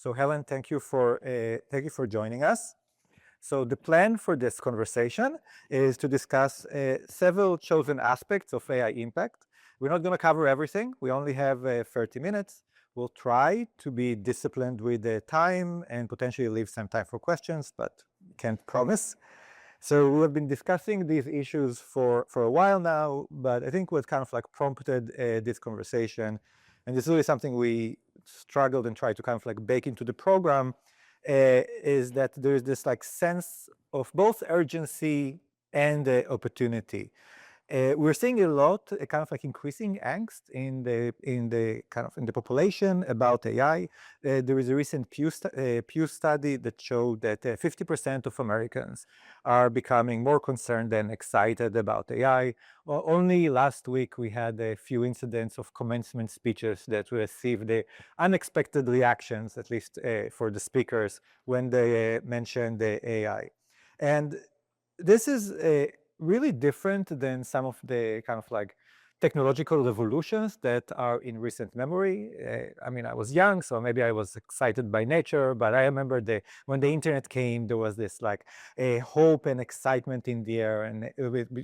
So Helen, thank you for joining us. So the plan for this conversation is to discuss several chosen aspects of AI impact. We're not going to cover everything. We only have 30 minutes. We'll try to be disciplined with the time and potentially leave some time for questions, but can't promise. So we've been discussing these issues for a while now, but I think what kind of like prompted this conversation, and this is really something we struggled and tried to kind of like bake into the program, is that there's this like sense of both urgency and opportunity. We're seeing a lot, kind of like increasing angst in the population about AI. There is a recent Pew study that showed that 50% of Americans are becoming more concerned than excited about AI. Well, only last week we had a few incidents of commencement speeches that received the unexpected reactions, at least for the speakers, when they mentioned the AI. And this is really different than some of the kind of like technological revolutions that are in recent memory. I mean, I was young, so maybe I was excited by nature, but I remember when the internet came, there was this like a hope and excitement in the air, and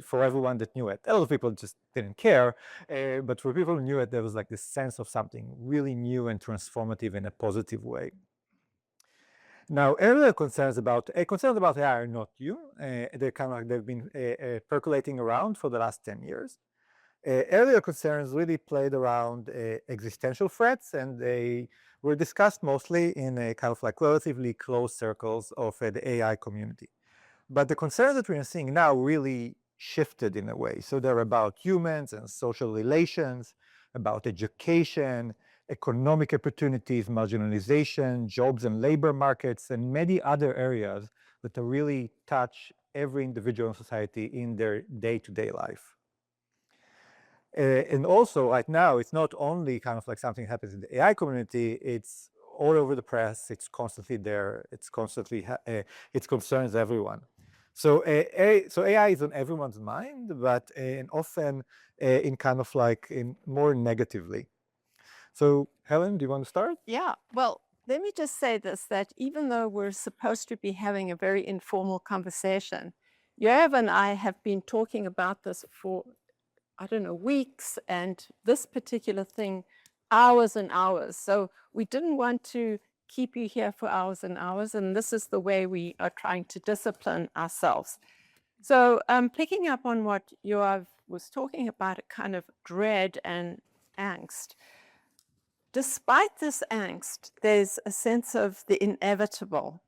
for everyone that knew it. A lot of people just didn't care, but for people who knew it, there was like this sense of something really new and transformative in a positive way. Now, earlier concerns about AI are not new. They've been percolating around for the last 10 years. Earlier concerns really played around existential threats, and they were discussed mostly in a kind of like relatively close circles of the AI community. But the concerns that we are seeing now really shifted in a way. So they're about humans and social relations, about education, economic opportunities, marginalization, jobs and labor markets, and many other areas that really touch every individual in society in their day-to-day life. And also right now, it's not only kind of like something that happens in the AI community, it's all over the press, it's constantly there, it concerns everyone. So AI is on everyone's mind, but often in kind of like in more negatively. So Helen, do you want to start? Yeah, well, let me just say this, that even though we're supposed to be having a very informal conversation, Yoav and I have been talking about this for, I don't know, weeks, and this particular thing, hours and hours. So we didn't want to keep you here for hours and hours, and this is the way we are trying to discipline ourselves. So picking up on what Yoav was talking about, a kind of dread and angst. Despite this angst, there's a sense of the inevitable.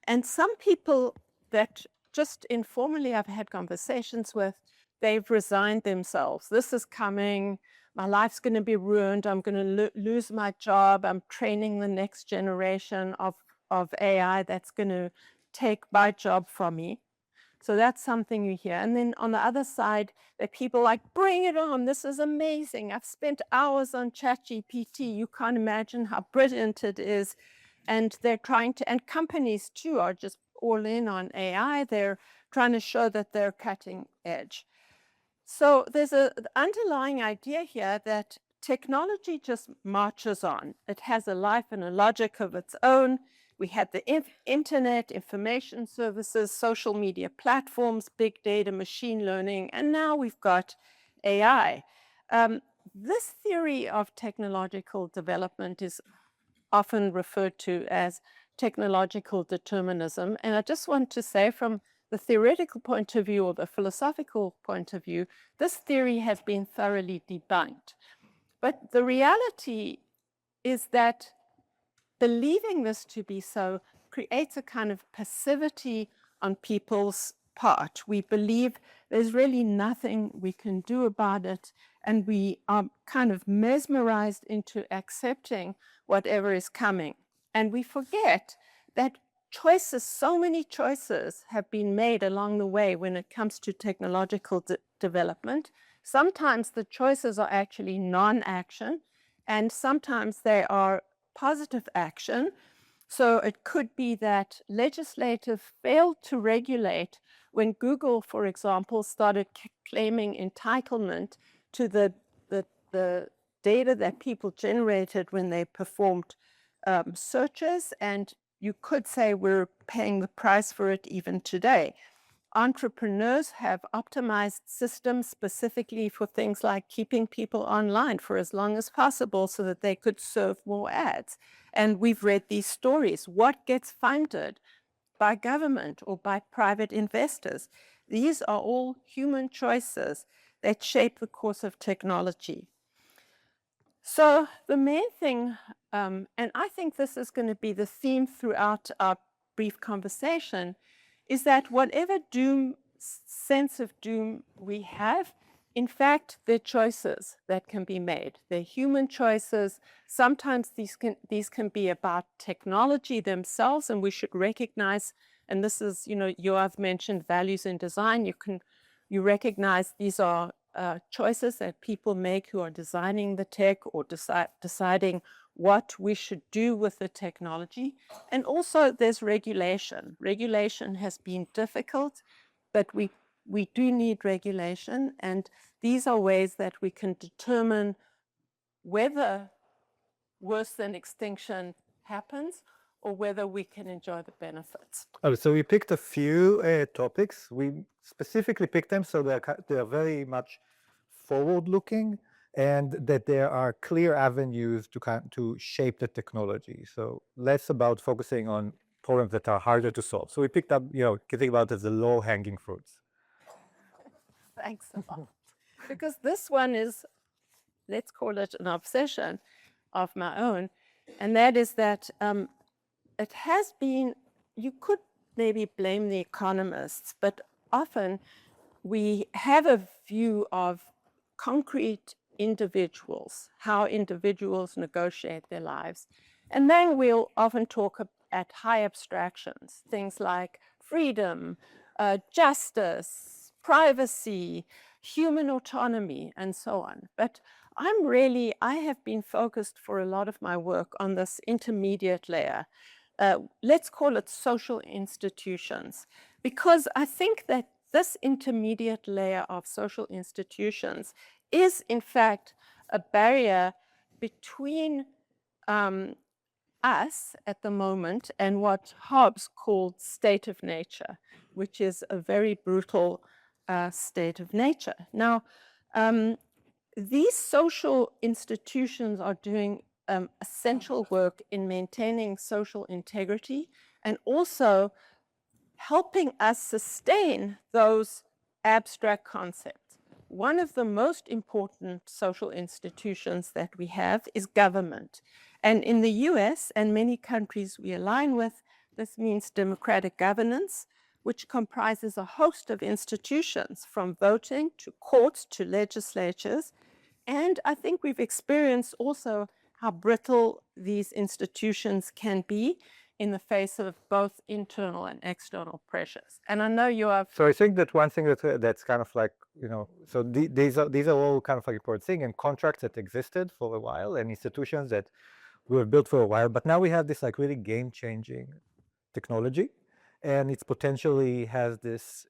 And some people that just informally I've had conversations with, they've resigned themselves. This is coming. My life's going to be ruined. I'm going to lose my job. I'm training the next generation of AI that's going to take my job from me. So that's something you hear. And then on the other side, there are people like, bring it on. This is amazing. I've spent hours on ChatGPT. You can't imagine how brilliant it is. And they're trying to, and companies too are just all in on AI. They're trying to show that they're cutting edge. So there's an underlying idea here that technology just marches on. It has a life and a logic of its own. We had the internet, information services, social media platforms, big data, machine learning, and now we've got AI. This theory of technological development is often referred to as technological determinism. And I just want to say, from the theoretical point of view or the philosophical point of view, this theory has been thoroughly debunked. But the reality is that believing this to be so creates a kind of passivity on people's part. We believe there's really nothing we can do about it, and we are kind of mesmerized into accepting whatever is coming. And we forget that choices, so many choices have been made along the way when it comes to technological development. Sometimes the choices are actually non-action, and sometimes they are positive action. So it could be that legislators failed to regulate when Google, for example, started claiming entitlement to the data that people generated when they performed searches, and you could say we're paying the price for it even today. Entrepreneurs have optimized systems specifically for things like keeping people online for as long as possible so that they could serve more ads. And we've read these stories. What gets funded by government or by private investors? These are all human choices that shape the course of technology. So the main thing, and I think this is going to be the theme throughout our brief conversation, is that whatever sense of doom we have, in fact, they're choices that can be made. They're human choices. Sometimes these can be about technology themselves, and we should recognize, and this is, you have mentioned values in design. You recognize these are choices that people make who are designing the tech or deciding what we should do with the technology. And also there's regulation. Regulation has been difficult, but we do need regulation. And these are ways that we can determine whether worse than extinction happens or whether we can enjoy the benefits. So we picked a few topics. We specifically picked them so they're very much forward-looking, and that there are clear avenues to shape the technology. So less about focusing on problems that are harder to solve. So we picked up, you can think about it as the low-hanging fruits. Thanks a lot. Because this one is, let's call it an obsession of my own, and that is that it has been, you could maybe blame the economists, but often we have a view of concrete individuals, how individuals negotiate their lives. And then we'll often talk at high abstractions, things like freedom, justice, privacy, human autonomy, and so on. But I have been focused for a lot of my work on this intermediate layer. Let's call it social institutions, because I think that this intermediate layer of social institutions is, in fact, a barrier between us at the moment and what Hobbes called state of nature, which is a very brutal state of nature. Now, these social institutions are doing essential work in maintaining social integrity and also helping us sustain those abstract concepts. One of the most important social institutions that we have is government. And in the US and many countries we align with, this means democratic governance, which comprises a host of institutions from voting to courts to legislatures. And I think we've experienced also how brittle these institutions can be in the face of both internal and external pressures. And I know you are. So I think that one thing that's kind of like, so these are all kind of like important things, and contracts that existed for a while and institutions that were built for a while, but now we have this like really game-changing technology, and it potentially has this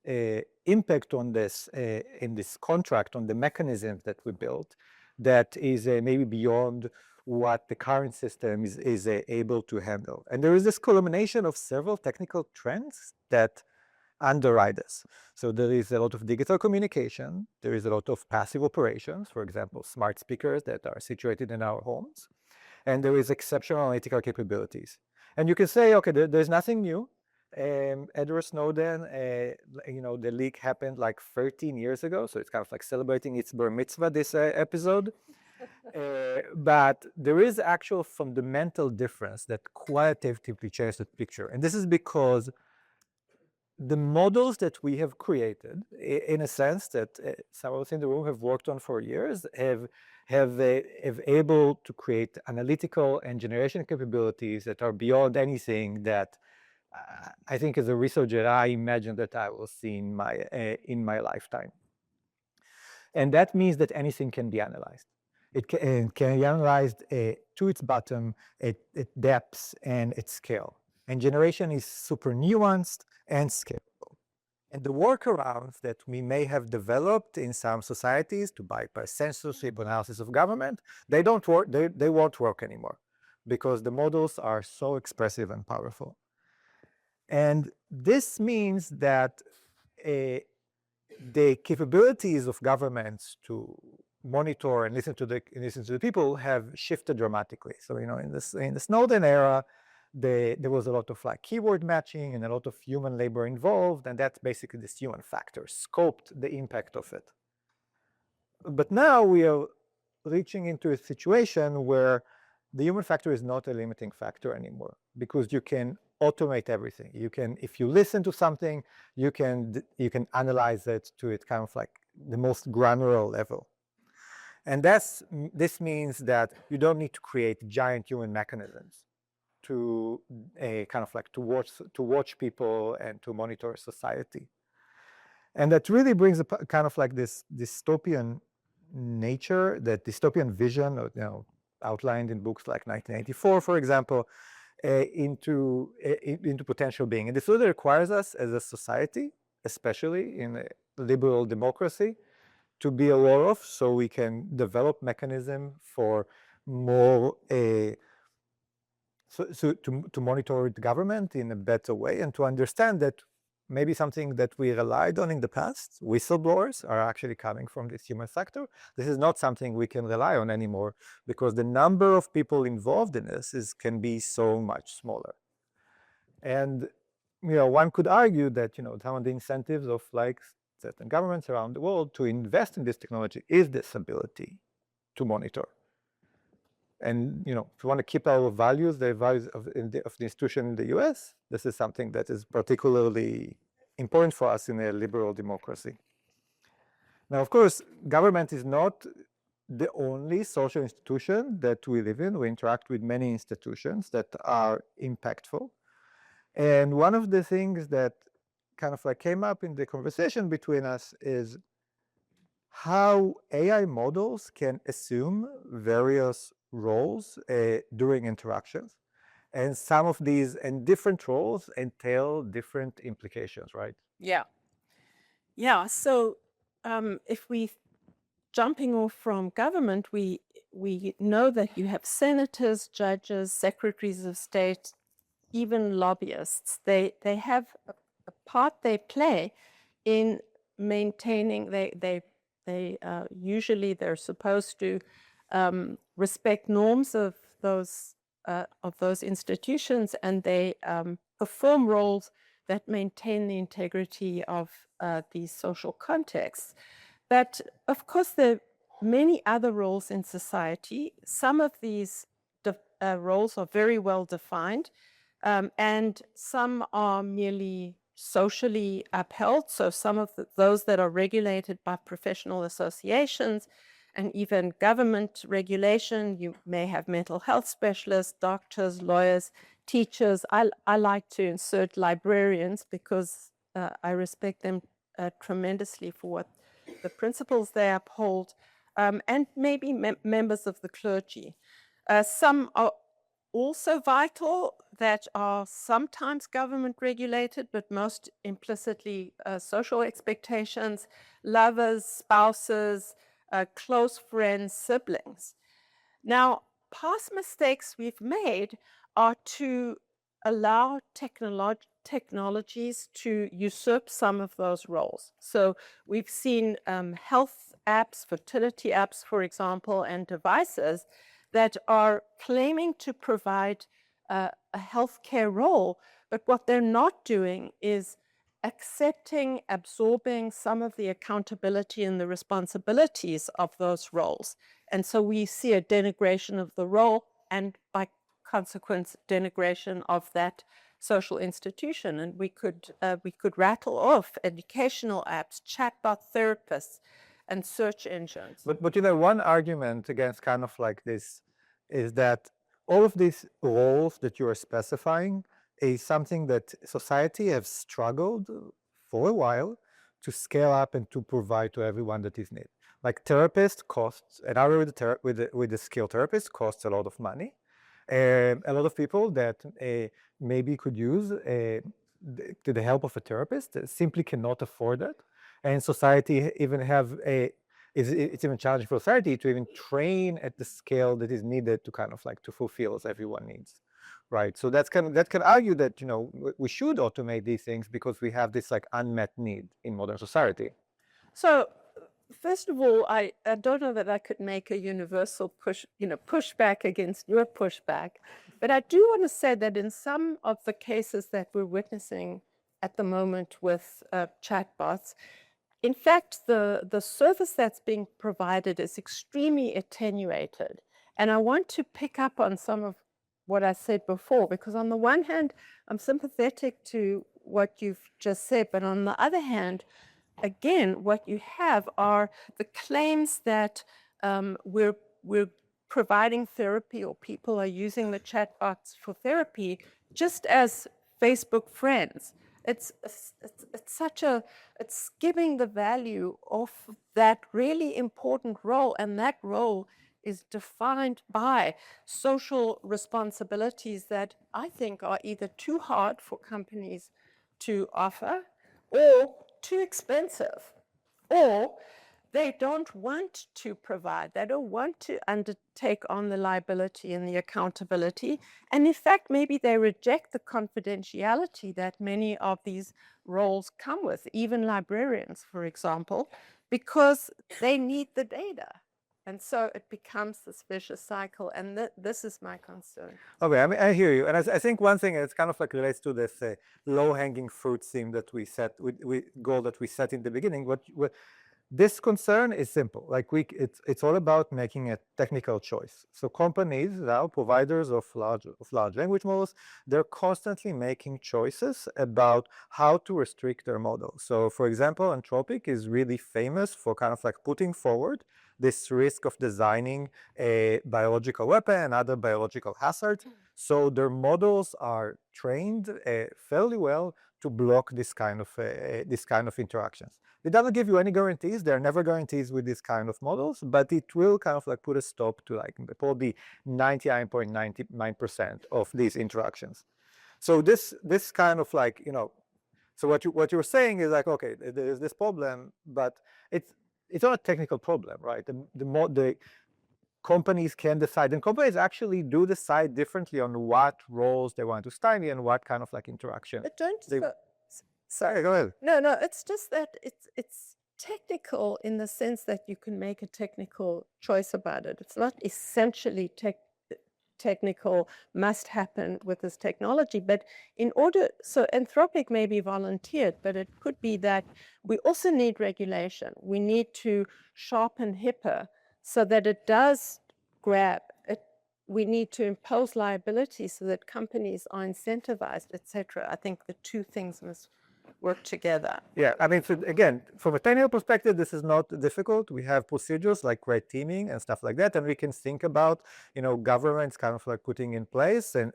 impact on this in this contract on the mechanisms that we built that is maybe beyond what the current system is able to handle. And there is this culmination of several technical trends that underride this. So there is a lot of digital communication, there is a lot of passive operations, for example, smart speakers that are situated in our homes, and there is exceptional analytical capabilities. And you can say, okay, there's nothing new. Edward Snowden, the leak happened like 13 years ago, so it's kind of like celebrating its bar mitzvah, this episode. But there is actual fundamental difference that qualitatively changes the picture. And this is because the models that we have created, in a sense that some of us in the room have worked on for years, have able to create analytical and generation capabilities that are beyond anything that I think as a researcher, I imagine that I will see in my lifetime. And that means that anything can be analyzed. It can be analyzed to its bottom, at depths, and at scale. And generation is super nuanced and scalable. And the workarounds that we may have developed in some societies to bypass censorship analysis of government, they don't work. They won't work anymore. because the models are so expressive and powerful. And this means that the capabilities of governments to monitor and listen to the people have shifted dramatically. So in the Snowden era, there was a lot of like keyword matching and a lot of human labor involved, and that's basically this human factor scoped the impact of it. But now we are reaching into a situation where the human factor is not a limiting factor anymore, because you can automate everything. You can, if you listen to something, you can analyze it to it kind of like the most granular level. And this means that you don't need to create giant human mechanisms to kind of like to watch people and to monitor society. And that really brings a kind of like this dystopian nature, that dystopian vision, outlined in books like 1984, for example, into potential being. And this really requires us as a society, especially in a liberal democracy, to be aware of, so we can develop mechanism for more to monitor the government in a better way, and to understand that maybe something that we relied on in the past, whistleblowers, are actually coming from this human factor. This is not something we can rely on anymore, because the number of people involved in this can be so much smaller. And one could argue that some of the incentives of like certain governments around the world to invest in this technology is this ability to monitor. And if we want to keep our values, the values of the institution in the US, this is something that is particularly important for us in a liberal democracy. Now, of course, government is not the only social institution that we live in. We interact with many institutions that are impactful. And one of the things that kind of like came up in the conversation between us is how AI models can assume various roles during interactions. And some of these and different roles entail different implications, right? Yeah. Yeah. So if we jumping off from government, we know that you have senators, judges, secretaries of state, even lobbyists. They have a part they play in maintaining. They usually they're supposed to respect norms of those institutions, and they perform roles that maintain the integrity of these social contexts. But of course, there are many other roles in society. Some of these roles are very well defined, and some are merely socially upheld. So some of those that are regulated by professional associations and even government regulation. You may have mental health specialists, doctors, lawyers, teachers. I like to insert librarians because I respect them tremendously for what the principles they uphold, and maybe members of the clergy. Some are also vital that are sometimes government regulated, but most implicitly social expectations, lovers, spouses, close friends, siblings. Now, past mistakes we've made are to allow technologies to usurp some of those roles. So we've seen health apps, fertility apps, for example, and devices that are claiming to provide a healthcare role, but what they're not doing is accepting, absorbing some of the accountability and the responsibilities of those roles. And so we see a denigration of the role, and by consequence, denigration of that social institution. And we could rattle off educational apps, chatbot therapists, and search engines. But one argument against kind of like this is that all of these roles that you are specifying is something that society has struggled for a while to scale up and to provide to everyone that is needed. Like therapist costs, an hour with a skilled therapist costs a lot of money. A lot of people that maybe could use the help of a therapist simply cannot afford it. And society even have it's even challenging for society to even train at the scale that is needed to kind of like to fulfill as everyone needs, right? So that can argue that, you know, we should automate these things because we have this like unmet need in modern society. So first of all, I don't know that I could make a universal pushback against your pushback, but I do want to say that in some of the cases that we're witnessing at the moment with chatbots, in fact, the service that's being provided is extremely attenuated. And I want to pick up on some of what I said before, because on the one hand, I'm sympathetic to what you've just said, but on the other hand, again, what you have are the claims that we're providing therapy, or people are using the chatbots for therapy, just as Facebook friends. It's skimming the value of that really important role, and that role is defined by social responsibilities that I think are either too hard for companies to offer, or too expensive, or they don't want to provide, they don't want to undertake on the liability and the accountability. And in fact, maybe they reject the confidentiality that many of these roles come with, even librarians, for example, because they need the data. And so it becomes this vicious cycle, and this is my concern. Okay, I mean, I hear you, and I think one thing is kind of like relates to this low-hanging fruit theme that we set, goal that we set in the beginning. What this concern is simple. Like it's all about making a technical choice. So companies now, providers of large language models, they're constantly making choices about how to restrict their model. So for example, Anthropic is really famous for kind of like putting forward this risk of designing a biological weapon and other biological hazards. So their models are trained fairly well to block this kind of interactions. It doesn't give you any guarantees. There are never guarantees with this kind of models, but it will kind of like put a stop to like probably 99.99% of these interactions. So this kind of like, you know, so what you're saying is like, okay, there is this problem, but it's not a technical problem, right? The companies can decide, and companies actually do decide differently on what roles they want to stymie and what kind of like interaction. But don't Sorry, go ahead. No, it's just that it's technical in the sense that you can make a technical choice about it. It's not essentially technical, must happen with this technology. But so Anthropic may be volunteered, but it could be that we also need regulation. We need to sharpen HIPAA so that it does grab it. We need to impose liability so that companies are incentivized, etc. I think the two things must work together. Yeah, I mean, so again, from a technical perspective, this is not difficult. We have procedures like red teaming and stuff like that, and we can think about, you know, governments kind of like putting in place, and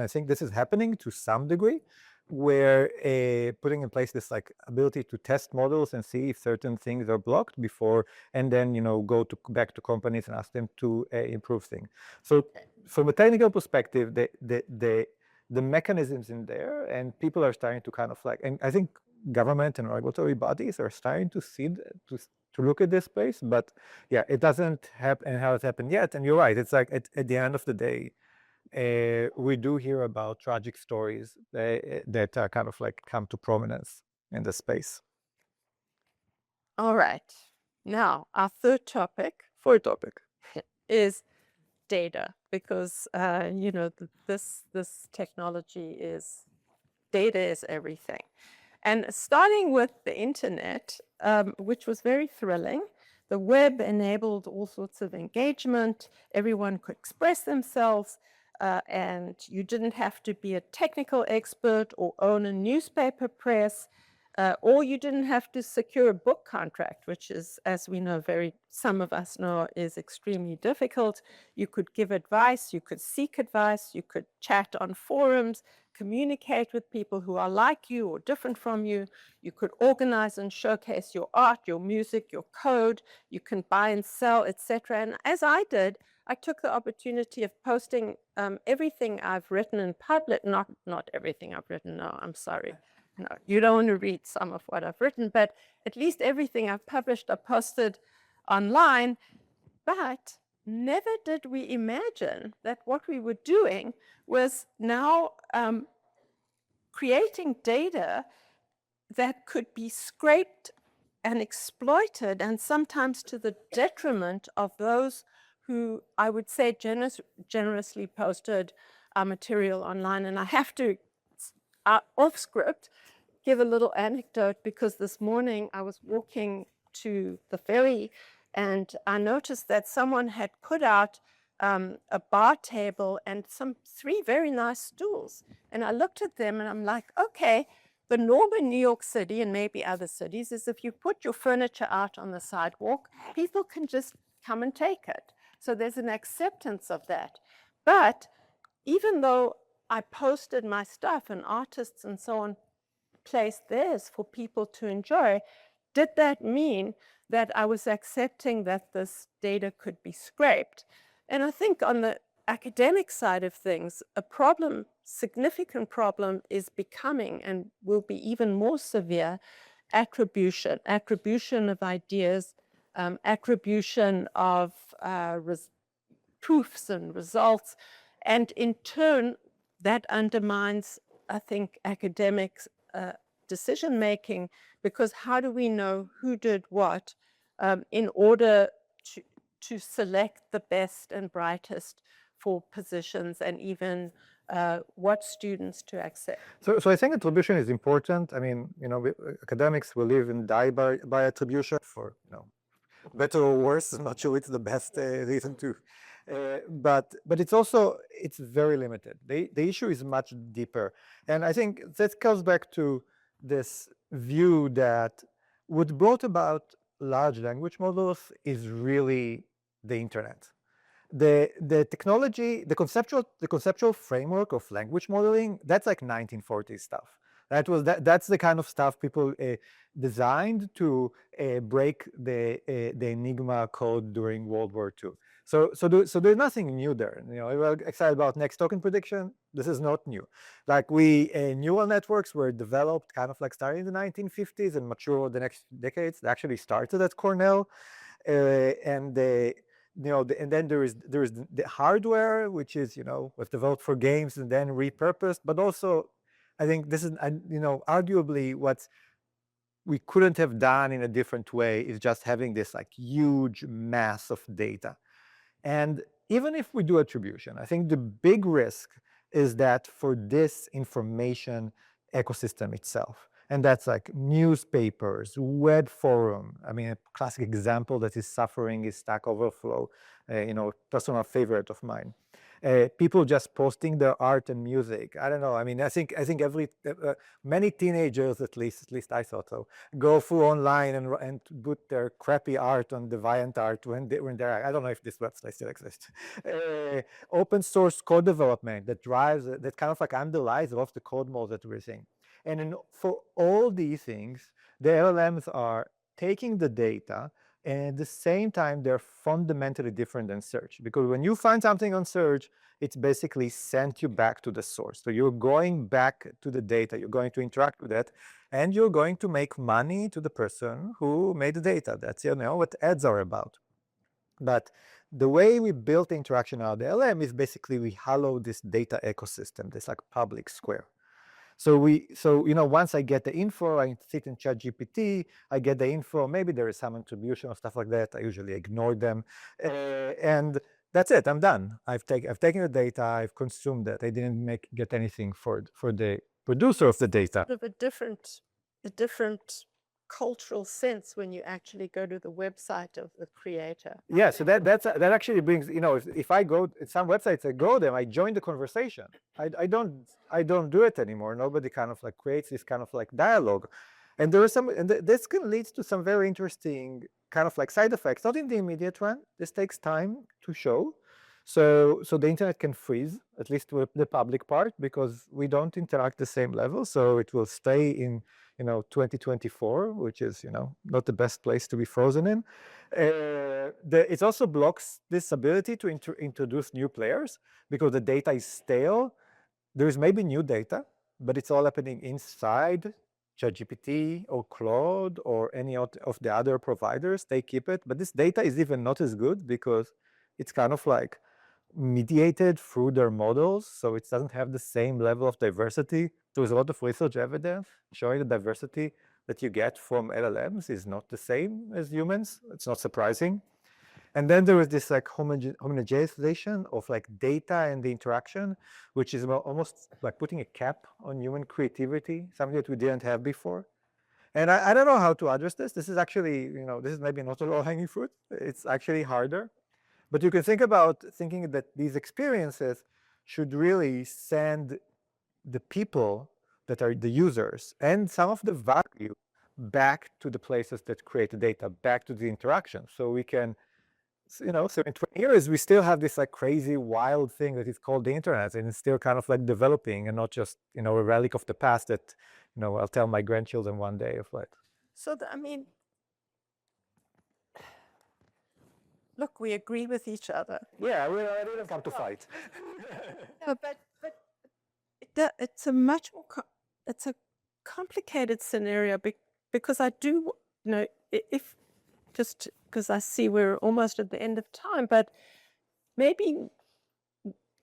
I think this is happening to some degree, where putting in place this like ability to test models and see if certain things are blocked before, and then, you know, go back to companies and ask them to improve things. So from a technical perspective, the mechanisms in there, and people are starting to kind of like, and I think government and regulatory bodies are starting to see to look at this space, but yeah, it doesn't happen and hasn't happened yet. And you're right, it's like at the end of the day, we do hear about tragic stories that are kind of like come to prominence in the space. All right, now our third topic is data, because you know, this technology is, data is everything. And starting with the internet, which was very thrilling, the web enabled all sorts of engagement, everyone could express themselves, and you didn't have to be a technical expert or own a newspaper press, or you didn't have to secure a book contract, which is, as we know, some of us know, is extremely difficult. You could give advice, you could seek advice, you could chat on forums, communicate with people who are like you or different from you. You could organize and showcase your art, your music, your code. You can buy and sell, etc. And as I did, I took the opportunity of posting everything I've written in public. Not everything I've written, no, I'm sorry. No, you don't want to read some of what I've written, but at least everything I've published, I posted online, but never did we imagine that what we were doing was now creating data that could be scraped and exploited, and sometimes to the detriment of those who, I would say, generously posted our material online. And I have to, off script, give a little anecdote, because this morning I was walking to the ferry and I noticed that someone had put out a bar table and three very nice stools. And I looked at them and I'm like, okay, the norm in New York City and maybe other cities is if you put your furniture out on the sidewalk, people can just come and take it. So there's an acceptance of that. But even though I posted my stuff and artists and so on placed theirs for people to enjoy, did that mean that I was accepting that this data could be scraped? And I think on the academic side of things, a significant problem is becoming, and will be even more severe, attribution of ideas, attribution of proofs and results, and in turn, that undermines, I think, academics' decision-making, because how do we know who did what in order to select the best and brightest for positions, and even what students to accept? So I think attribution is important. I mean, academics will live and die by attribution for, better or worse. I'm not sure it's the best reason to. But it's very limited. The issue is much deeper. And I think that comes back to this view that what brought about large language models is really the internet. The technology, the conceptual framework of language modeling, that's like 1940s stuff. That's the kind of stuff people designed to break the Enigma code during World War II. So there's nothing new there. We're excited about next token prediction. This is not new. Like neural networks were developed kind of like starting in the 1950s and mature over the next decades. They actually started at Cornell, and then there is the hardware, which is was developed for games and then repurposed. But also, I think this is arguably what we couldn't have done in a different way is just having this like huge mass of data. And even if we do attribution, I think the big risk is that for this information ecosystem itself, and that's like newspapers, web forum. I mean, a classic example that is suffering is Stack Overflow, personal favorite of mine. People just posting their art and music. I don't know. I mean, I think many teenagers, at least I thought so, go through online and put their crappy art on DeviantArt when they're. I don't know if this website still exists. Open source code development that kind of like underlies a lot of the code models that we're seeing. And for all these things, the LLMs are taking the data, and at the same time, they're fundamentally different than search. Because when you find something on search, it's basically sent you back to the source. So you're going back to the data, you're going to interact with it, and you're going to make money to the person who made the data. That's what ads are about. But the way we built the interaction out of the LLM is basically we hollow this data ecosystem, this like public square. So once I get the info, I sit in ChatGPT, I get the info, maybe there is some attribution or stuff like that. I usually ignore them. And that's it, I'm done. I've taken the data, I've consumed it. I didn't get anything for the producer of the data. Sort of a different cultural sense when you actually go to the website of the creator. Yeah, so that actually brings, if I go some websites, I go there, I join the conversation. I don't do it anymore. Nobody kind of like creates this kind of like dialogue, and there is this can lead to some very interesting kind of like side effects. Not in the immediate run. This takes time to show. So the internet can freeze, at least with the public part, because we don't interact the same level. So it will stay in 2024, which is not the best place to be frozen in. It also blocks this ability to introduce new players, because the data is stale. There is maybe new data, but it's all happening inside ChatGPT or Claude or any of the other providers, they keep it. But this data is even not as good because it's kind of like mediated through their models, so it doesn't have the same level of diversity. There's a lot of research evidence showing the diversity that you get from LLMs is not the same as humans. It's not surprising. And then there is this like homogenization of like data and the interaction, which is almost like putting a cap on human creativity, something that we didn't have before. And I don't know how to address this. This is actually, this is maybe not a low-hanging fruit. It's actually harder. But you can think about thinking that these experiences should really send the people that are the users and some of the value back to the places that create the data, back to the interaction. So we can, so in 20 years, we still have this like crazy, wild thing that is called the internet, and it's still kind of like developing and not just, a relic of the past that, I'll tell my grandchildren one day of like. So, look, we agree with each other. Yeah, I didn't come to fight. No, but it's a much more, it's a complicated scenario because I do, if just because I see we're almost at the end of time, but maybe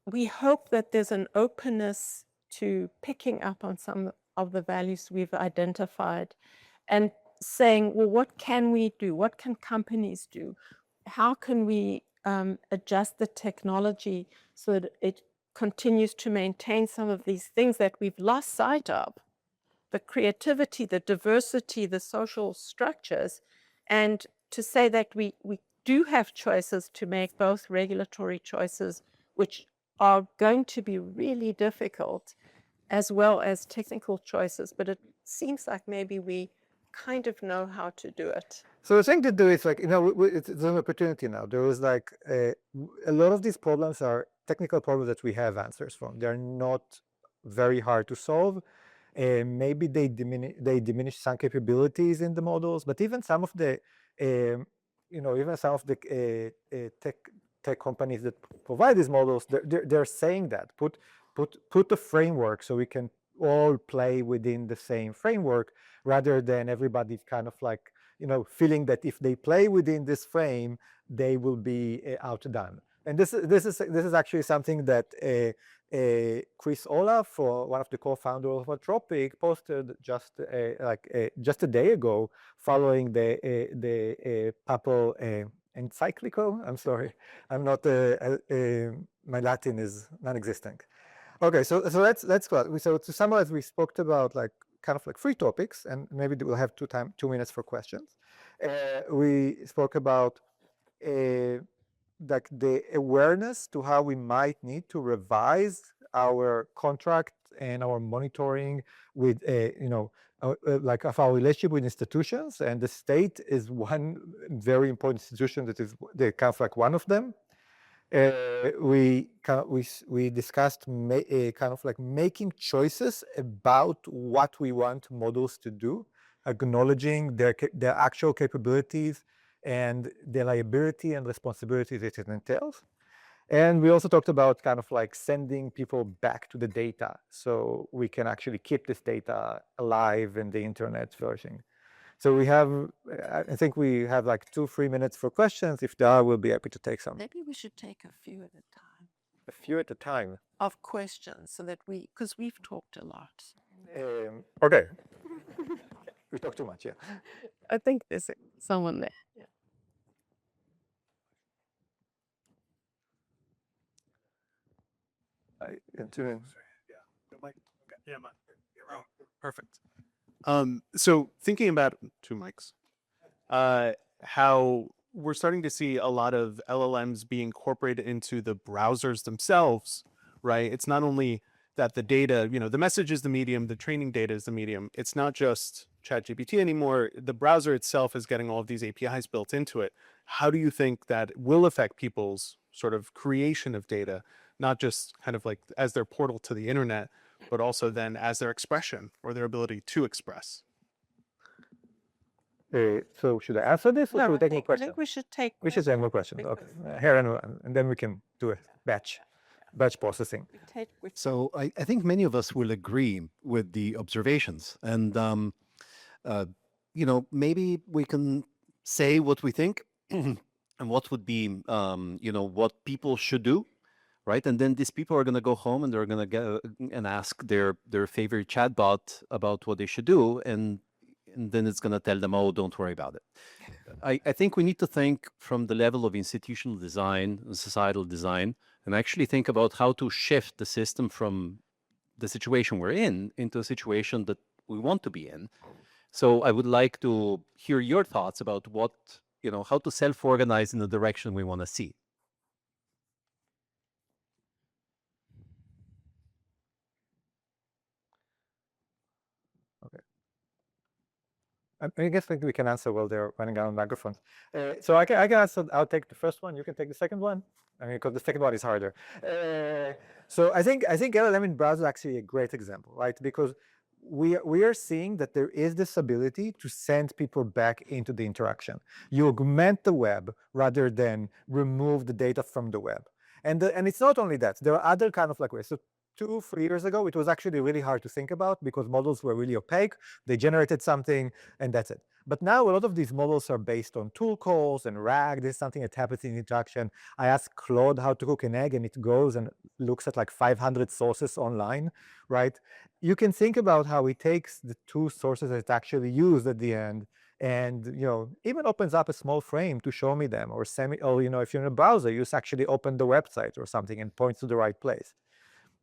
we hope that there's an openness to picking up on some of the values we've identified and saying, well, what can we do? What can companies do? How can we adjust the technology so that it continues to maintain some of these things that we've lost sight of? The creativity, the diversity, the social structures, and to say that we do have choices to make, both regulatory choices, which are going to be really difficult, as well as technical choices. But it seems like maybe we kind of know how to do it. So the thing to do is like, it's an opportunity now. There was like a lot of these problems are technical problems that we have answers from. They're not very hard to solve. Maybe they diminish some capabilities in the models, but even some of the, tech companies that provide these models, they're saying that put a framework so we can all play within the same framework, rather than everybody kind of like, feeling that if they play within this frame, they will be outdone. And this is actually something that Chris Olaf, one of the co-founders of Anthropic, posted just a day ago, following the papal encyclical. I'm sorry, I'm not. My Latin is non-existent. Okay, so let's go. So to summarize, we spoke about like kind of like 3 topics, and maybe we'll have 2 minutes for questions. We spoke about like the awareness to how we might need to revise our contract and our monitoring with like of our relationship with institutions, and the state is one very important institution that is kind of like one of them. We discussed kind of like making choices about what we want models to do, acknowledging their actual capabilities and the liability and responsibility that it entails. And we also talked about kind of like sending people back to the data so we can actually keep this data alive in the internet flourishing. So we have, I think we have like 2-3 minutes for questions. If there are, we'll be happy to take some. Maybe we should take a few at a time. A few at a time? Of questions, so that because we've talked a lot. Okay. We talked too much, yeah. I think there's someone there. Yeah. Perfect. So thinking about 2 mics, how we're starting to see a lot of LLMs be incorporated into the browsers themselves, right? It's not only that the data, the message is the medium, the training data is the medium. It's not just ChatGPT anymore. The browser itself is getting all of these APIs built into it. How do you think that will affect people's sort of creation of data, not just kind of like as their portal to the internet, but also then as their expression or their ability to express? So should I answer this, or should we take more questions? I think we should take. We should take more questions. Okay, here and then we can do a batch processing. So I think many of us will agree with the observations, and maybe we can say what we think and what would be, what people should do, right? And then these people are going to go home and they're going to go and ask their favorite chatbot about what they should do, and then it's going to tell them, oh, don't worry about it. I think we need to think from the level of institutional design and societal design, and actually think about how to shift the system from the situation we're in into a situation that we want to be in. So I would like to hear your thoughts about what, how to self-organize in the direction we want to see. I guess we can answer while they're running out of microphones. So I can answer. I'll take the first one. You can take the second one. I mean, because the second one is harder. So I think LLM in browser is actually a great example, right? Because we are seeing that there is this ability to send people back into the interaction. You augment the web rather than remove the data from the web. And it's not only that. There are other kind of ways. So 2-3 years ago, it was actually really hard to think about because models were really opaque. They generated something and that's it. But now a lot of these models are based on tool calls and RAG. This is something that happens in interaction. I ask Claude how to cook an egg and it goes and looks at 500 sources online, right? You can think about how it takes the 2 sources that it's actually used at the end and even opens up a small frame to show me them, or if you're in a browser, you just actually open the website or something and points to the right place.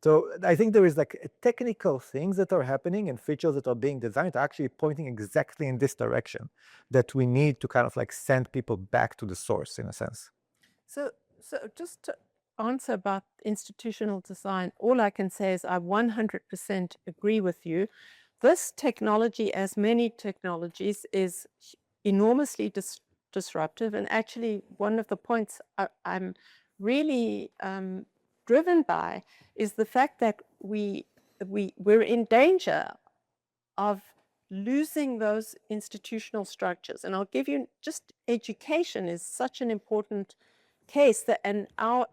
So I think there is technical things that are happening and features that are being designed are actually pointing exactly in this direction, that we need to kind of send people back to the source in a sense. So just to answer about institutional design, all I can say is I 100% agree with you. This technology, as many technologies, is enormously disruptive. And actually, one of the points I'm really driven by is the fact that we're in danger of losing those institutional structures. And I'll give you just education is such an important case that, and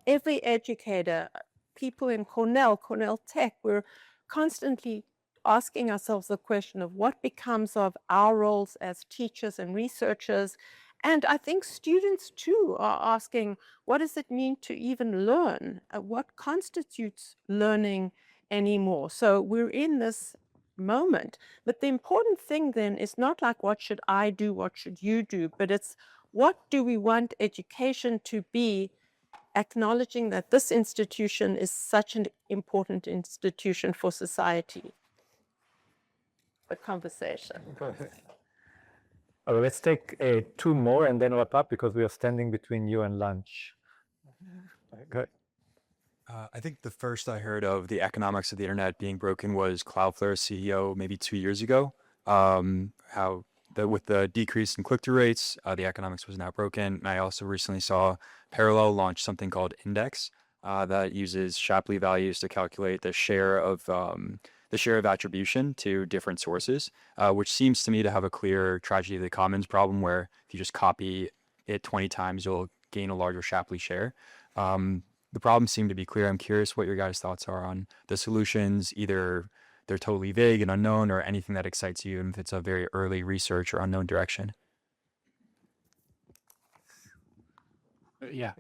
every educator, people in Cornell Tech, we're constantly asking ourselves the question of what becomes of our roles as teachers and researchers. And I think students too are asking, what does it mean to even learn? What constitutes learning anymore? So we're in this moment. But the important thing then is not what should I do, what should you do, but it's what do we want education to be, acknowledging that this institution is such an important institution for society. The conversation. Let's take 2 more and then wrap up because we are standing between you and lunch. Good. I think the first I heard of the economics of the internet being broken was Cloudflare's CEO maybe 2 years ago. How with the decrease in click-through rates, the economics was now broken. And I also recently saw Parallel launch something called Index that uses Shapley values to calculate the share of attribution to different sources, which seems to me to have a clear tragedy of the commons problem, where if you just copy it 20 times, you'll gain a larger Shapley share. The problems seem to be clear. I'm curious what your guys' thoughts are on the solutions, either they're totally vague and unknown, or anything that excites you, and if it's a very early research or unknown direction. Yeah.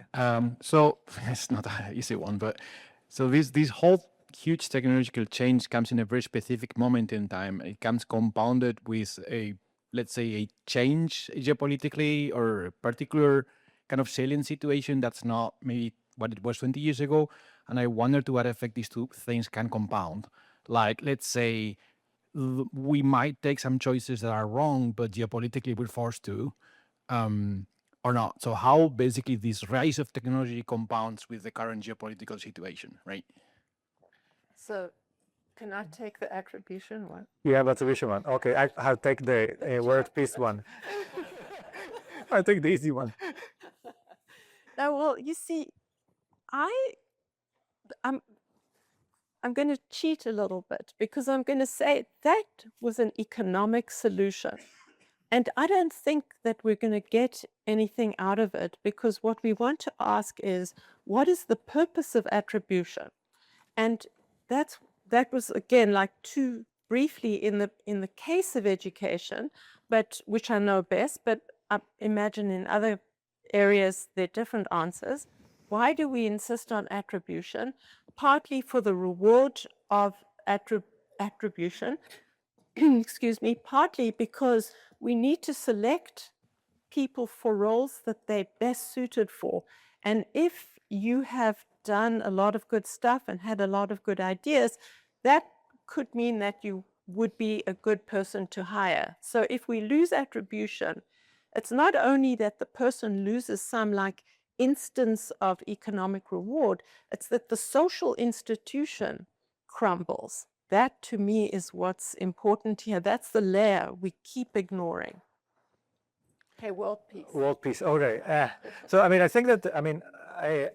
So it's not an easy one, but so this whole huge technological change comes in a very specific moment in time. It comes compounded with let's say a change geopolitically, or a particular kind of salient situation that's not maybe what it was 20 years ago. And I wonder to what effect these 2 things can compound. Let's say we might take some choices that are wrong, but geopolitically we're forced to, or not. So how basically this rise of technology compounds with the current geopolitical situation, right? So can I take the attribution one? Yeah, attribution one. Okay, I'll take the word peace one. I'll take the easy one. Now, well, you see, I'm going to cheat a little bit, because I'm going to say that was an economic solution. And I don't think that we're going to get anything out of it, because what we want to ask is, what is the purpose of attribution? And that was, again, 2 briefly in the case of education, but which I know best, but I imagine in other areas there are different answers. Why do we insist on attribution? Partly for the reward of attribution, excuse me, partly because we need to select people for roles that they're best suited for. And if you have done a lot of good stuff and had a lot of good ideas, that could mean that you would be a good person to hire. So if we lose attribution, it's not only that the person loses some like instance of economic reward, it's that the social institution crumbles. That to me is what's important here. That's the layer we keep ignoring. Okay, world peace. World peace. Okay. So I mean, I think that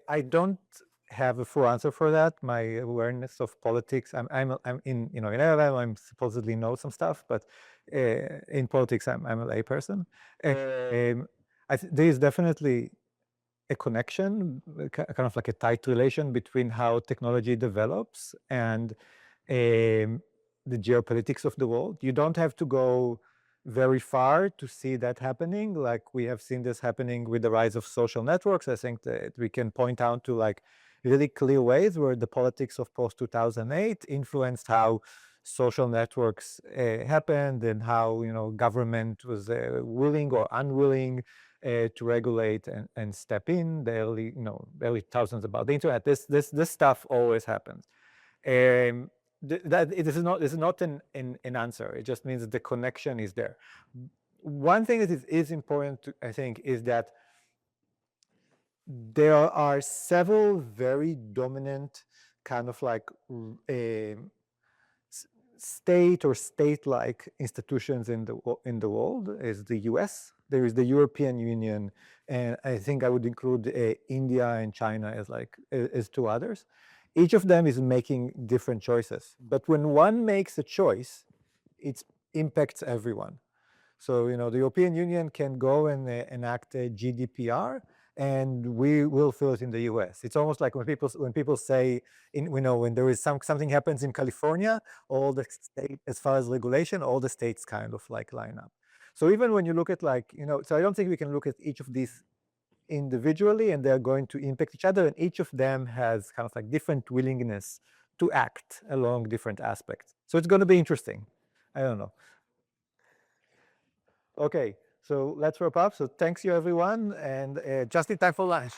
I don't have a full answer for that. My awareness of politics. I'm in in LLM. I'm supposedly know some stuff, but in politics, I'm a lay person. There is definitely a connection, kind of like a tight relation between how technology develops and the geopolitics of the world. You don't have to go very far to see that happening. Like we have seen this happening with the rise of social networks. I think that we can point out to like really clear ways where the politics of post-2008 influenced how social networks happened and how government was willing or unwilling to regulate and step in. The early thousands about the internet. This stuff always happens. This is not an answer. It just means that the connection is there. One thing that is important, I think, is that there are several very dominant kind of like state or state-like institutions in the world. Is the U.S. There is the European Union, and I think I would include India and China as two others. Each of them is making different choices, but when one makes a choice, it impacts everyone. So the European Union can go and enact a GDPR, and we will feel it in the U.S. It's almost like when people say, when there is something happens in California, all the state, as far as regulation, all the states kind of like line up. So even when you look at so I don't think we can look at each of these individually, and they're going to impact each other, and each of them has kind of like different willingness to act along different aspects. So it's going to be interesting. I don't know. Okay, so let's wrap up. So thanks you everyone, and just in time for lunch.